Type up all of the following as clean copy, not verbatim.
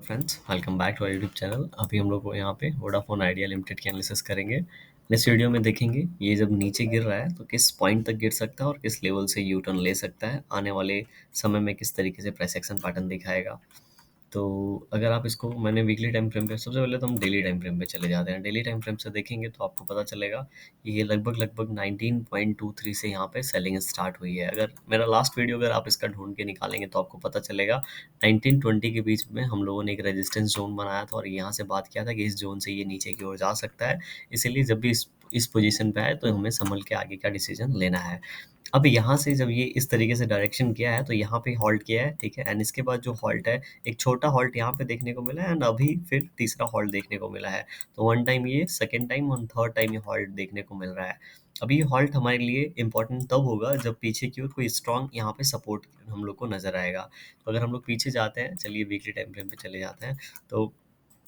Friends, welcome back to our YouTube channel. अभी हम लोग यहाँ पे वोडाफोन आइडिया लिमिटेड की एनालिसिस करेंगे। इस वीडियो में देखेंगे ये जब नीचे गिर रहा है तो किस पॉइंट तक गिर सकता है और किस लेवल से यू टर्न ले सकता है, आने वाले समय में किस तरीके से प्राइस एक्शन पैटर्न दिखाएगा। तो अगर आप इसको मैंने वीकली टाइम फ्रेम पे, सबसे पहले तो हम डेली टाइम फ्रेम पे चले जाते हैं। डेली टाइम फ्रेम से देखेंगे तो आपको पता चलेगा ये लगभग लगभग 19.23 से यहाँ पे सेलिंग स्टार्ट हुई है। अगर मेरा लास्ट वीडियो अगर आप इसका ढूंढ के निकालेंगे तो आपको पता चलेगा 1920 के बीच में हम लोगों ने एक रेजिस्टेंस जोन बनाया था और यहाँ से बात किया था कि इस जोन से ये नीचे की ओर जा सकता है। इसीलिए जब भी इस पोजीशन पे आए तो हमें संभल के आगे का डिसीजन लेना है। अब यहाँ से जब ये इस तरीके से डायरेक्शन किया है तो यहाँ पे हॉल्ट किया है, ठीक है। एंड इसके बाद जो हॉल्ट है, एक छोटा हॉल्ट यहाँ पे देखने को मिला है एंड अभी फिर तीसरा हॉल्ट देखने को मिला है। तो वन टाइम ये, सेकेंड टाइम और थर्ड टाइम ये हॉल्ट देखने को मिल रहा है। अभी ये हॉल्ट हमारे लिए इंपॉर्टेंट तब होगा जब पीछे की ओर कोई स्ट्रांग यहाँ पे सपोर्ट हम लोग को नजर आएगा। तो अगर हम लोग पीछे जाते हैं, चलिए वीकली टाइम फ्रेम पे चले जाते हैं, तो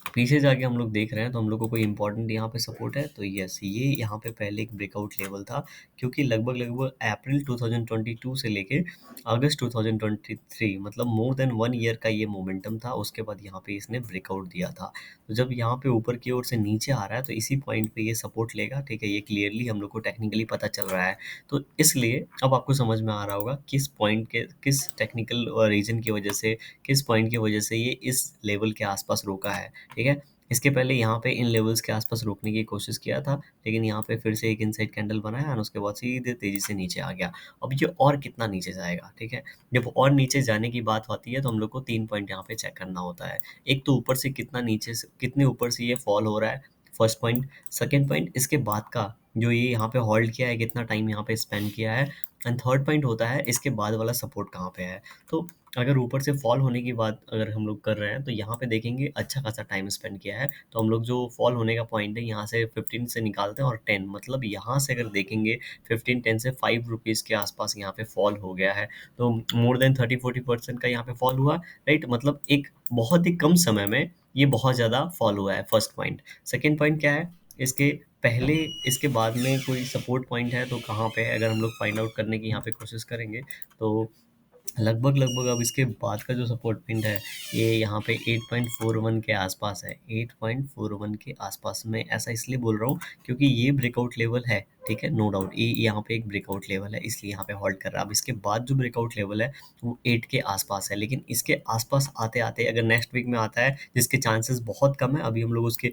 पीछे जाके हम लोग देख रहे हैं तो हम लोग को कोई इंपॉर्टेंट यहाँ पे सपोर्ट है। तो यस, ये यहाँ पे पहले एक ब्रेकआउट लेवल था, क्योंकि लगभग लगभग अप्रैल 2022 से लेके अगस्त 2023, मतलब मोर देन 1 ईयर का ये मोमेंटम था। उसके बाद यहाँ पे इसने ब्रेकआउट दिया था। तो जब यहाँ पे ऊपर की ओर से नीचे आ रहा है तो इसी पॉइंट पे ये सपोर्ट लेगा, ठीक है। ये क्लियरली हम लोग को टेक्निकली पता चल रहा है। तो इसलिए अब आपको समझ में आ रहा होगा किस पॉइंट के, किस टेक्निकल रीजन की वजह से, किस पॉइंट की वजह से ये इस लेवल के आसपास रोका है, ठीक है। इसके पहले यहाँ पे इन लेवल्स के आसपास रोकने की कोशिश किया था, लेकिन यहाँ पे फिर से एक इनसाइड कैंडल बनाया और उसके बाद सीधे तेजी से नीचे आ गया। अब ये और कितना नीचे जाएगा, ठीक है। जब और नीचे जाने की बात होती है तो हम लोग को 3 पॉइंट यहाँ पे चेक करना होता है। एक तो ऊपर से कितना नीचे से, कितने ऊपर से ये फॉल हो रहा है, फर्स्ट पॉइंट। सेकेंड पॉइंट, इसके बाद का जो ये यहाँ पे होल्ड किया है, कितना टाइम यहाँ पे स्पेंड किया है। एंड थर्ड पॉइंट होता है इसके बाद वाला सपोर्ट कहाँ पे है। तो अगर ऊपर से फॉल होने की बात अगर हम लोग कर रहे हैं तो यहाँ पे देखेंगे अच्छा खासा टाइम स्पेंड किया है। तो हम लोग जो फॉल होने का पॉइंट है यहाँ से 15 से निकालते हैं और 10, मतलब यहाँ से अगर देखेंगे 15-10 से 5 रुपीज़ के आसपास यहाँ पे फॉल हो गया है। तो मोर देन 30-40% का यहाँ पे फॉल हुआ, राइट। मतलब एक बहुत ही कम समय में ये बहुत ज़्यादा फॉल हुआ है, फर्स्ट पॉइंट। सेकेंड पॉइंट क्या है, इसके पहले, इसके बाद में कोई सपोर्ट पॉइंट है तो कहाँ पे है, अगर हम लोग फाइंड आउट करने की यहाँ पे कोशिश करेंगे तो लगभग लगभग अब इसके बाद का जो सपोर्ट पिन है ये यहाँ पे 8.41 के आसपास है। 8.41 के आसपास में ऐसा इसलिए बोल रहा हूँ क्योंकि ये ब्रेकआउट लेवल है, ठीक है, नो डाउट। ये यहाँ पे एक ब्रेकआउट लेवल है, इसलिए यहाँ पे होल्ड कर रहा है। अब इसके बाद जो ब्रेकआउट लेवल है वो 8 के आसपास है, लेकिन इसके आसपास आते आते अगर नेक्स्ट वीक में आता है, जिसके चांसेस बहुत कम है, अभी हम लोग उसके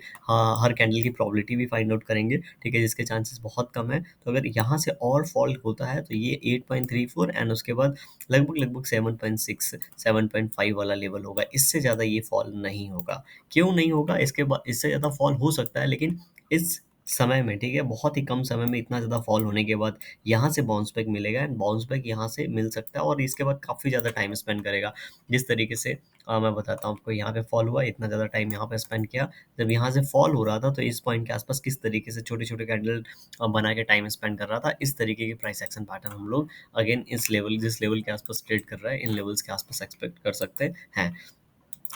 हर कैंडल की प्रोबेबिलिटी भी फाइंड आउट करेंगे, ठीक है, जिसके चांसेस बहुत कम है। तो अगर यहाँ से और फॉल होता है तो ये 8.34 एंड उसके बाद लगभग लगभग 7.6 7.5 वाला लेवल होगा। इससे ज़्यादा ये फॉल नहीं होगा। क्यों नहीं होगा, इसके बाद इससे ज़्यादा फॉल हो सकता है, लेकिन इस समय में, ठीक है, बहुत ही कम समय में इतना ज़्यादा फॉल होने के बाद यहाँ से बाउंस बैक मिलेगा एंड बाउंस बैक यहाँ से मिल सकता है और इसके बाद काफ़ी ज़्यादा टाइम स्पेंड करेगा। जिस तरीके से मैं बताता हूँ आपको, यहाँ पे फॉल हुआ, इतना ज़्यादा टाइम यहाँ पे स्पेंड किया। जब यहाँ से फॉल हो रहा था तो इस पॉइंट के आसपास किस तरीके से छोटे छोटे कैंडल बना के टाइम स्पेंड कर रहा था, इस तरीके की प्राइस एक्शन पैटर्न हम लोग अगेन इस लेवल, जिस लेवल के आसपास ट्रेड कर रहा है, इन लेवल्स के आसपास एक्सपेक्ट कर सकते हैं।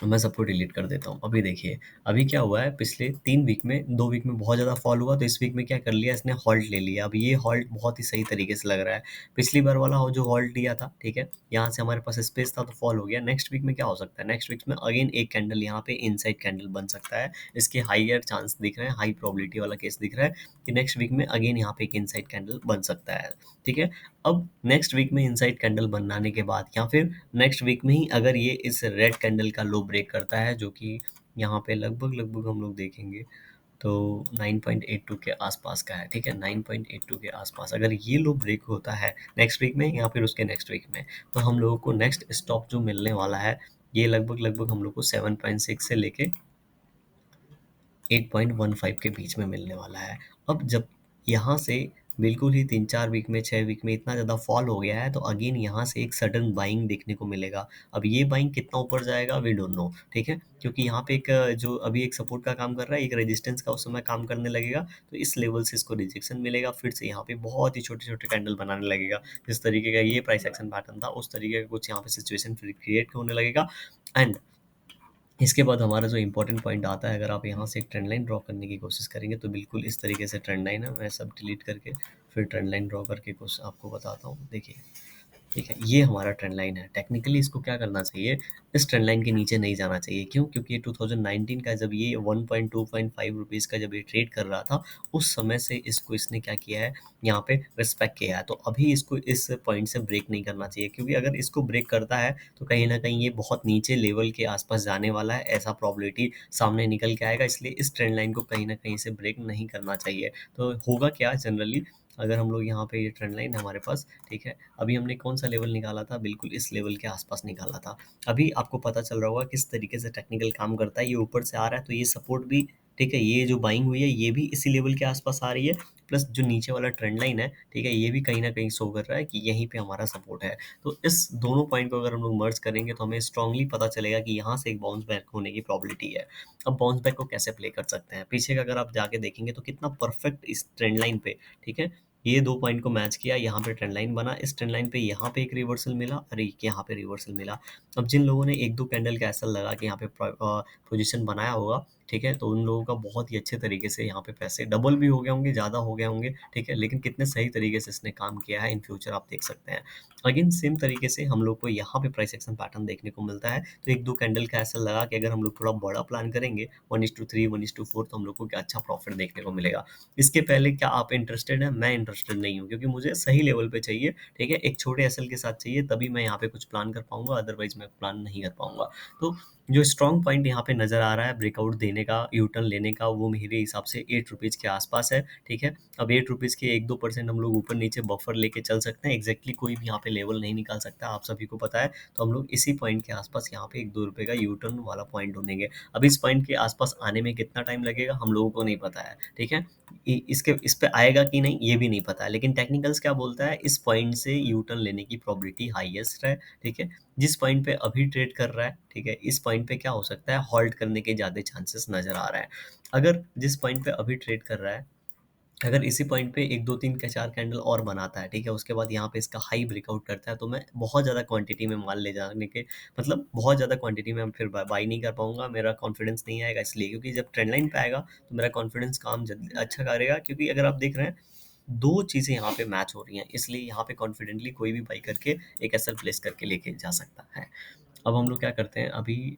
मैं सबको डिलीट कर देता हूँ। अभी देखिए, अभी क्या हुआ है, पिछले 3 वीक में, 2 वीक में बहुत ज़्यादा फॉल हुआ, तो इस वीक में क्या कर लिया इसने, हॉल्ट ले लिया। अब ये हॉल्ट बहुत ही सही तरीके से लग रहा है। पिछली बार वाला हो जो हॉल्ट लिया था, ठीक है, यहाँ से हमारे पास स्पेस था तो फॉल हो गया। नेक्स्ट वीक में क्या हो सकता है, नेक्स्ट वीक में अगेन एक कैंडल यहाँ पे इनसाइड कैंडल बन सकता है। इसके हाइयर चांस दिख रहे हैं, हाई प्रोबेबिलिटी वाला केस दिख रहा है कि नेक्स्ट वीक में अगेन यहाँ पे एक इनसाइड कैंडल बन सकता है, ठीक है। अब नेक्स्ट वीक में इनसाइड कैंडल बनाने के बाद या फिर नेक्स्ट वीक में ही अगर ये इस रेड कैंडल का लो ब्रेक करता है, जो कि यहाँ पे लगभग लगभग हम लोग देखेंगे तो 9.82 के आसपास का है, ठीक है, 9.82 के आसपास अगर ये लो ब्रेक होता है नेक्स्ट वीक में या फिर उसके नेक्स्ट वीक में, तो हम लोगों को नेक्स्ट स्टॉप जो मिलने वाला है ये लगभग लगभग हम लोग को 7.6 से लेके 8.15 के बीच में मिलने वाला है। अब जब यहाँ से बिल्कुल ही 3-4 वीक में, 6 वीक में इतना ज़्यादा फॉल हो गया है तो अगेन यहाँ से एक सडन बाइंग देखने को मिलेगा। अब ये बाइंग कितना ऊपर जाएगा वी डोंट नो, ठीक है, क्योंकि यहाँ पे एक जो अभी एक सपोर्ट का काम कर रहा है, एक रेजिस्टेंस का उस समय काम करने लगेगा, तो इस लेवल से इसको रिजेक्शन मिलेगा, फिर से यहाँ पे बहुत ही छोटे-छोटे कैंडल बनाने लगेगा। जिस तरीके का ये प्राइस एक्शन पैटर्न था उस तरीके का कुछ यहाँ पे सिचुएशन फिर क्रिएट होने लगेगा। एंड इसके बाद हमारा जो इम्पोर्टेंट पॉइंट आता है, अगर आप यहाँ से एक ट्रेंड लाइन ड्रॉ करने की कोशिश करेंगे तो बिल्कुल इस तरीके से ट्रेंड लाइन है। मैं सब डिलीट करके फिर ट्रेंड लाइन ड्रॉ करके कुछ आपको बताता हूँ। देखिए, ठीक है, ये हमारा ट्रेंड लाइन है। टेक्निकली इसको क्या करना चाहिए, इस ट्रेंड लाइन के नीचे नहीं जाना चाहिए। क्यों? क्योंकि ये 2019 का जब ये 1.25 रुपीज़ का जब ये ट्रेड कर रहा था, उस समय से इसको इसने क्या किया है, यहाँ पे रिस्पेक्ट किया है। तो अभी इसको इस पॉइंट से ब्रेक नहीं करना चाहिए, क्योंकि अगर इसको ब्रेक करता है तो कहीं न कहीं ये बहुत नीचे लेवल के आस-पास जाने वाला है, ऐसा प्रोबेबिलिटी सामने निकल के आएगा। इसलिए इस ट्रेंड लाइन को कहीं न कहीं से ब्रेक नहीं करना चाहिए। तो होगा क्या जनरली, अगर हम लोग यहाँ पे ये ट्रेंड लाइन है हमारे पास, ठीक है, अभी हमने कौन-सा लेवल निकाला था? बिल्कुल इस लेवल के आस-पास निकाला था। अभी आपको पता चल रहा होगा किस तरीके से टेक्निकल काम करता है। ये ऊपर से आ रहा है तो ये सपोर्ट भी, ठीक है, ये जो बाइंग हुई है ये भी इसी लेवल के आस-पास आ रही है, प्लस जो नीचे वाला ट्रेंड लाइन है, ठीक है, ये भी कहीं न कहीं शो कर रहा है कि यहीं पे हमारा सपोर्ट है। तो इस दोनों पॉइंट को अगर हम लोग मर्ज करेंगे तो हमें स्ट्रांगली पता चलेगा कि यहाँ से एक बाउंस बैक होने की प्रोबेबिलिटी है। अब बाउंस बैक को कैसे प्ले कर सकते हैं? पीछे का अगर आप जाके देखेंगे तो कितना परफेक्ट इस ट्रेंड लाइन पे, ठीक है, ये 2 पॉइंट को मैच किया, यहाँ पे ट्रेंड लाइन बना, इस ट्रेंड लाइन पे यहाँ पे एक रिवर्सल मिला और एक यहाँ पे रिवर्सल मिला। अब जिन लोगों ने 1-2 कैंडल का ऐसा लगा के यहाँ पे पोजीशन बनाया होगा, ठीक है, तो उन लोगों का बहुत ही अच्छे तरीके से यहाँ पे पैसे डबल भी हो गए होंगे, ज़्यादा हो गए होंगे, ठीक है, लेकिन कितने सही तरीके से इसने काम किया है इन फ्यूचर आप देख सकते हैं। अगेन सेम तरीके से हम लोग को यहाँ पे प्राइस एक्शन पैटर्न देखने को मिलता है, तो 1-2 कैंडल का ऐसा लगा कि अगर हम लोग थोड़ा बड़ा प्लान करेंगे 1:3, 1:4, तो हम लोग को क्या अच्छा प्रॉफिट देखने को मिलेगा। इसके पहले क्या आप इंटरेस्टेड हैं? मैं इंटरेस्टेड नहीं हूँ, क्योंकि मुझे सही लेवल पे चाहिए, ठीक है? एक छोटे एसएल के साथ चाहिए, तभी मैं यहाँ पे कुछ प्लान कर पाऊँगा, अदरवाइज़ मैं प्लान नहीं कर पाऊँगा। तो जो स्ट्रॉन्ग पॉइंट यहाँ पे नज़र आ रहा है ब्रेकआउट देने का, यू टर्न लेने का, वो मेरे हिसाब से ₹8 के आस-पास है, ठीक है? अब ₹8 के 1-2% हम लोग ऊपर-नीचे बफर लेके चल सकते हैं, एग्ज़ैक्टली कोई भी यहाँ पे लेवल नहीं निकाल सकता, आप सभी को पता है। तो हम लोग इसी पॉइंट के आस-पास यहाँ पे ₹1-2 का यू टर्न वाला पॉइंट ढूँढेंगे। अब इस पॉइंट के आस-पास आने में कितना टाइम लगेगा, हम लोगों को नहीं पता है, ठीक है? इस पे आएगा कि नहीं ये भी नहीं पता है, लेकिन टेक्निकल्स क्या बोलता है, इस पॉइंट से यू टर्न लेने की प्रोबेबिलिटी हाईएस्ट है, ठीक है, जिस पॉइंट पे अभी ट्रेड कर रहा है, ठीक है, इस पॉइंट पे क्या हो सकता है, हॉल्ट करने के ज़्यादा चांसेस नज़र आ रहा है। अगर जिस पॉइंट पे अभी ट्रेड कर रहा है, अगर इसी पॉइंट पे 1, 2, 3 का 4 कैंडल और बनाता है, ठीक है? उसके बाद यहाँ पे इसका हाई ब्रेकआउट करता है, तो मैं बहुत ज़्यादा क्वांटिटी में माल ले जाने के, मतलब बहुत ज़्यादा क्वांटिटी में फिर बाय नहीं कर पाऊँगा, मेरा कॉन्फिडेंस नहीं आएगा इसलिए, क्योंकि जब ट्रेंड लाइन पे आएगा, तो मेरा कॉन्फिडेंस काम जल्दी अच्छा करेगा, क्योंकि अगर आप देख रहे हैं, 2 चीज़ें यहाँ पे मैच हो रही हैं, इसलिए यहाँ पे कॉन्फिडेंटली कोई भी बाय करके एक एसएल प्लेस करके लेके जा सकता है। अब हम लोग क्या करते हैं, अभी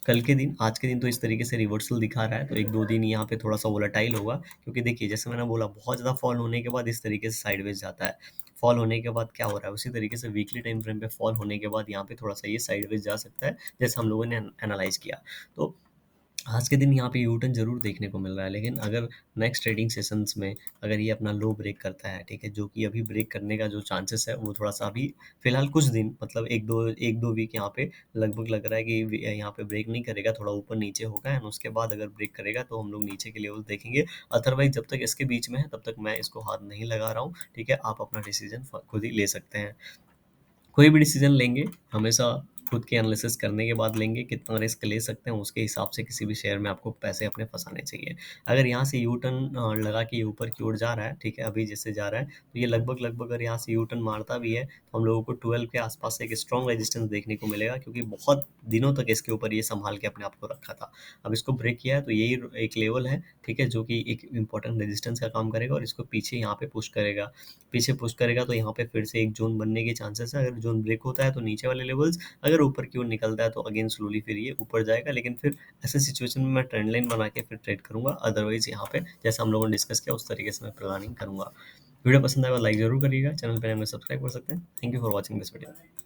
कल के दिन, आज के दिन तो इस तरीके से रिवर्सल दिखा रहा है, तो 1-2 दिन यहाँ पे थोड़ा-सा वोलेटाइल होगा, क्योंकि देखिए जैसे मैंने बोला बहुत ज़्यादा फॉल होने के बाद इस तरीके से साइडवेज़ जाता है। फॉल होने के बाद क्या हो रहा है, उसी तरीके से वीकली टाइम फ्रेम पे फॉल होने के बाद यहाँ पे थोड़ा-सा ये साइडवेज़ जा सकता है, जैसे हम लोगों ने एनालाइज़ किया। तो आज के दिन यहाँ पे यू टर्न ज़रूर देखने को मिल रहा है, लेकिन अगर नेक्स्ट ट्रेडिंग सेशंस में अगर ये अपना लो ब्रेक करता है, ठीक है, जो कि अभी ब्रेक करने का जो चांसेस है वो थोड़ा-सा अभी फिलहाल कुछ दिन, मतलब 1-2 वीक यहाँ पे लगभग लग रहा है कि यहाँ पे ब्रेक नहीं करेगा, थोड़ा ऊपर-नीचे होगा, एंड उसके बाद अगर ब्रेक करेगा तो हम लोग नीचे के लेवल देखेंगे। अदरवाइज़ जब तक इसके बीच में है तब तक मैं इसको हाथ नहीं लगा रहा हूँ, ठीक है? आप अपना डिसीज़न खुद ही ले सकते हैं। कोई भी डिसीजन लेंगे, हमेशा खुद की एनालिसिस करने के बाद लेंगे, कितना रिस्क ले सकते हैं, उसके हिसाब से किसी भी शेयर में आपको पैसे अपने फँसाने चाहिए। अगर यहाँ से यू टर्न लगा के ये ऊपर की ओर जा रहा है, ठीक है, अभी जैसे जा रहा है, तो ये लगभग-लगभग अगर यहाँ से यू टर्न मारता भी है, तो हम लोगों को 12 के आस-पास एक स्ट्रॉन्ग रेजिस्टेंस देखने को मिलेगा, क्योंकि बहुत दिनों तक इसके ऊपर ये सँभाल के अपने आप को रखा था। अब इसको ब्रेक किया है, तो यही एक लेवल है, ठीक है, जो कि एक इम्पोर्टेंट रेजिस्टेंस का काम करेगा और इसको पीछे यहाँ पे पुश करेगा। पीछे पुश करेगा तो यहाँ पे फिर से एक ज़ोन बनने के चांसेस है, अगर ज़ोन ब्रेक होता है तो नीचे वाले लेवल्स, अगर ऊपर की ओर निकलता है तो अगेन स्लोली फिर ये ऊपर जाएगा, लेकिन फिर ऐसे सिचुएशन में मैं ट्रेंड लाइन बना के फिर ट्रेड करूँगा, अदरवाइज़ यहाँ पे जैसा हम लोगों ने डिस्कस किया उस तरीके से मैं प्लानिंग करूँगा। वीडियो पसंद आया तो लाइक ज़रूर करिएगा, चैनल पे नए हैं तो सब्सक्राइब कर सकते हैं। Thank you for watching this video.